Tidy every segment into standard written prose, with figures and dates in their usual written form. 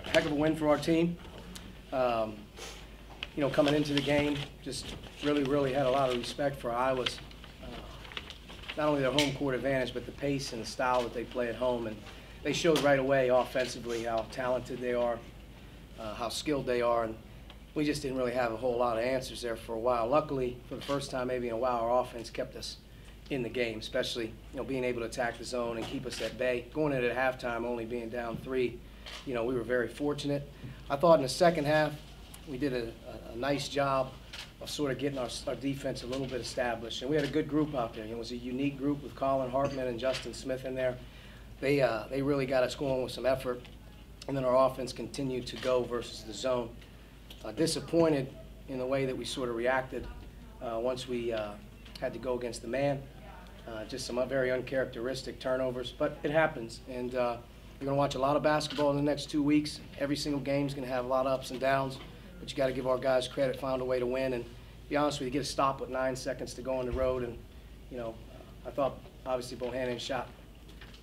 heck of a win for our team. You know, coming into the game, just really had a lot of respect for Iowa's, not only their home court advantage, but the pace and the style that they play at home. And they showed right away offensively how talented they are, how skilled they are. And we just didn't really have a whole lot of answers there for a while. Luckily, for the first time maybe in a while, our offense kept us in the game, especially, you know, being able to attack the zone and keep us at bay. Going in at halftime, only being down 3, you know, we were very fortunate. I thought in the second half, we did a nice job of sort of getting our defense a little bit established. And we had a good group out there. You know, it was a unique group with Colin Hartman and Justin Smith in there. They really got us going with some effort. And then our offense continued to go versus the zone. Disappointed in the way that we sort of reacted once we had to go against the man. Just some very uncharacteristic turnovers, but it happens. And we're going to watch a lot of basketball in the next 2 weeks. Every single game is going to have a lot of ups and downs, but you got to give our guys credit, found a way to win. And to be honest with you, get a stop with 9 seconds to go on the road. And, you know, I thought obviously Bohannon's shot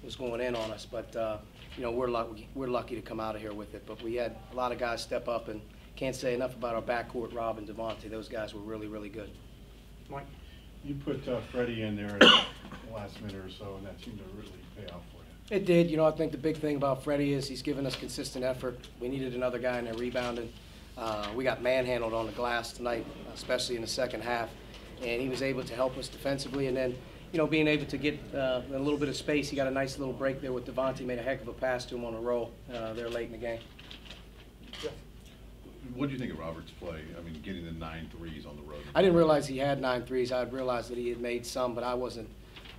was going in on us, but, you know, we're lucky to come out of here with it. But we had a lot of guys step up, and can't say enough about our backcourt, Rob and Devontae. Those guys were really good. Mike? You put Freddie in there in the last minute or so, and that seemed to really pay off for you. It did. You know, I think the big thing about Freddie is he's given us consistent effort. We needed another guy in there rebounding. We got manhandled on the glass tonight, especially in the second half, and he was able to help us defensively. And then, you know, being able to get a little bit of space, he got a nice little break there with Devontae, made a heck of a pass to him on a roll there late in the game. Yeah. What do you think of Robert's play? I mean, getting the 9 threes on the road. I didn't realize he had 9 threes. I realized that he had made some, but I wasn't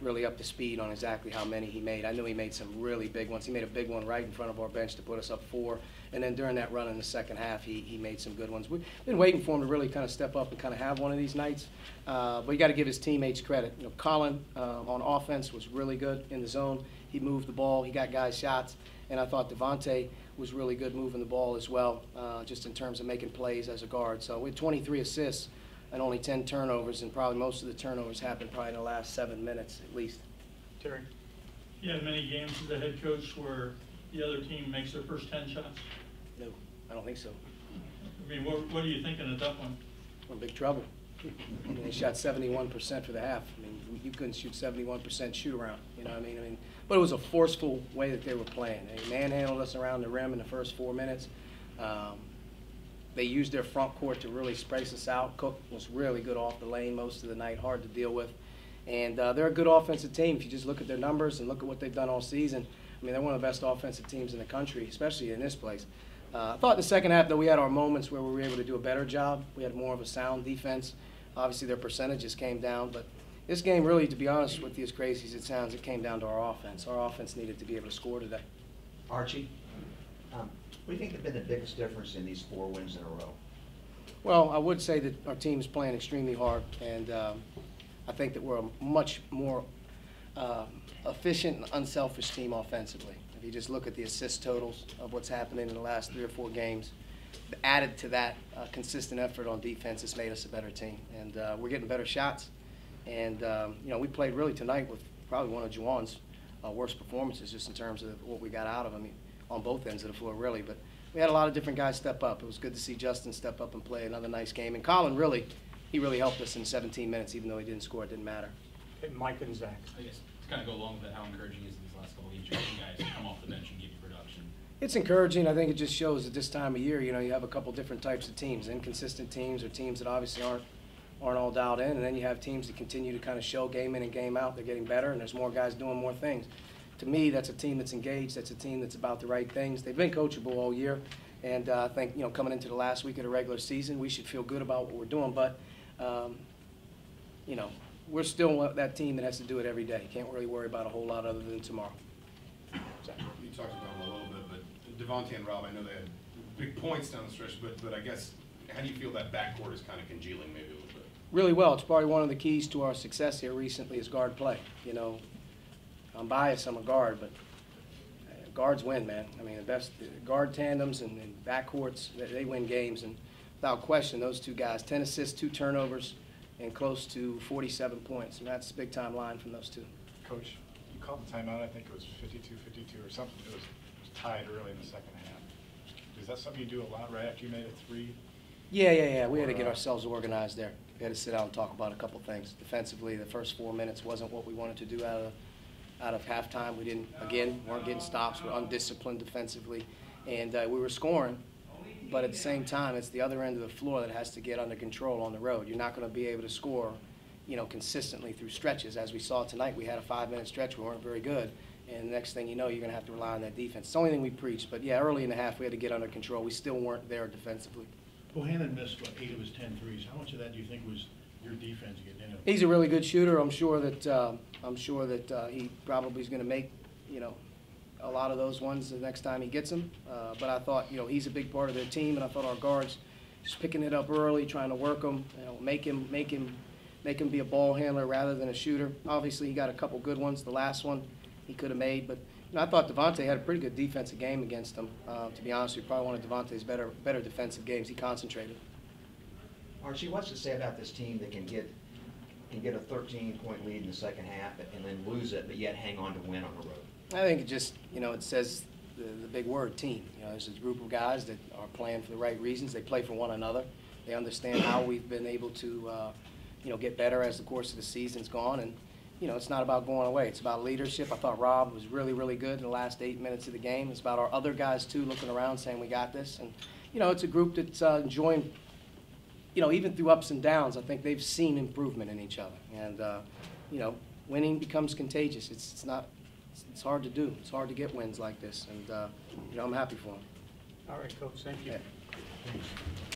really up to speed on exactly how many he made. I knew he made some really big ones. He made a big one right in front of our bench to put us up 4. And then during that run in the second half, he made some good ones. We've been waiting for him to really kind of step up and kind of have one of these nights. But you got to give his teammates credit. You know, Colin on offense was really good in the zone. He moved the ball. He got guys shots. And I thought Devontae was really good moving the ball as well, just in terms of making plays as a guard. So we had 23 assists and only 10 turnovers, and probably most of the turnovers happened probably in the last 7 minutes at least. Terry? You had many games as a head coach where the other team makes their first 10 shots? No, I don't think so. I mean, what are you thinking of that one? We're in big trouble. I mean, they shot 71% for the half. I mean, you couldn't shoot 71% shoot around. You know what I mean? But it was a forceful way that they were playing. They manhandled us around the rim in the first 4 minutes. They used their front court to really space us out. Cook was really good off the lane most of the night, hard to deal with. And they're a good offensive team. If you just look at their numbers and look at what they've done all season, I mean, they're one of the best offensive teams in the country, especially in this place. I thought in the second half, though, we had our moments where we were able to do a better job. We had more of a sound defense. Obviously, their percentages came down. But this game really, to be honest with you, as crazy as it sounds, it came down to our offense. Our offense needed to be able to score today. Archie, what do you think has been the biggest difference in these 4 wins in a row? Well, I would say that our team's playing extremely hard, and I think that we're a much more efficient and unselfish team offensively. If you just look at the assist totals of what's happening in the last 3 or 4 games, added to that consistent effort on defense has made us a better team. And we're getting better shots. And, you know, we played really tonight with probably one of Juwan's worst performances just in terms of what we got out of him. I mean, on both ends of the floor, really. But we had a lot of different guys step up. It was good to see Justin step up and play another nice game. And Colin he really helped us in 17 minutes, even though he didn't score. It didn't matter. Okay, Mike and Zach. I guess to kind of go along with that, how encouraging is it these last couple of games for you guys to come off the bench and give you production? It's encouraging. I think it just shows that this time of year, you know, you have a couple different types of teams. Inconsistent teams or teams that obviously aren't all dialed in, and then you have teams that continue to kind of show game in and game out. They're getting better, and there's more guys doing more things. To me, that's a team that's engaged. That's a team that's about the right things. They've been coachable all year, and I think, you know, coming into the last week of the regular season, we should feel good about what we're doing. But, you know, we're still that team that has to do it every day. Can't really worry about a whole lot other than tomorrow. You talked about them a little bit, but Devontae and Rob, I know they had big points down the stretch, but I guess, how do you feel that backcourt is kind of congealing maybe a little bit? Really well. It's probably one of the keys to our success here recently is guard play. You know, I'm biased, I'm a guard, but guards win, man. I mean, the best guard tandems and backcourts, they win games. And without question, those 2 guys, 10 assists, 2 turnovers, and close to 47 points. And that's a big-time line from those 2. Coach, you called the timeout. I think it was 52-52 or something. It was tied early in the second half. that something you do a lot right after you made a three? Yeah. We had to get ourselves organized there. We had to sit down and talk about a couple things. Defensively, the first 4 minutes wasn't what we wanted to do out of halftime. We weren't getting stops. We're undisciplined defensively, and we were scoring. But at the same time, it's the other end of the floor that has to get under control on the road. You're not going to be able to score, consistently through stretches. As we saw tonight, we had a 5-minute stretch. We weren't very good. And the next thing you know, you're going to have to rely on that defense. It's the only thing we preached. But, yeah, early in the half, we had to get under control. We still weren't there defensively. Bohannon missed, 8 of his 10 threes. How much of that do you think was your defense getting in him? He's a really good shooter. I'm sure that he probably is going to make, a lot of those ones the next time he gets them. But I thought, he's a big part of their team, and I thought our guards just picking it up early, trying to work him, make him be a ball handler rather than a shooter. Obviously, he got a couple good ones. The last one he could have made, but I thought Devontae had a pretty good defensive game against him. To be honest with you, probably one of Devontae's better defensive games. He concentrated. Archie, what's to say about this team that can get a 13-point lead in the second half and then lose it, but yet hang on to win on the road? I think it just, it says the big word, team. There's a group of guys that are playing for the right reasons. They play for one another. They understand how we've been able to, get better as the course of the season's gone. And, it's not about going away. It's about leadership. I thought Rob was really, really good in the last 8 minutes of the game. It's about our other guys, too, looking around saying we got this. And, it's a group that's enjoying, even through ups and downs, I think they've seen improvement in each other. And, winning becomes contagious. It's hard to do. It's hard to get wins like this, and I'm happy for them. All right, Coach, thank you. Yeah.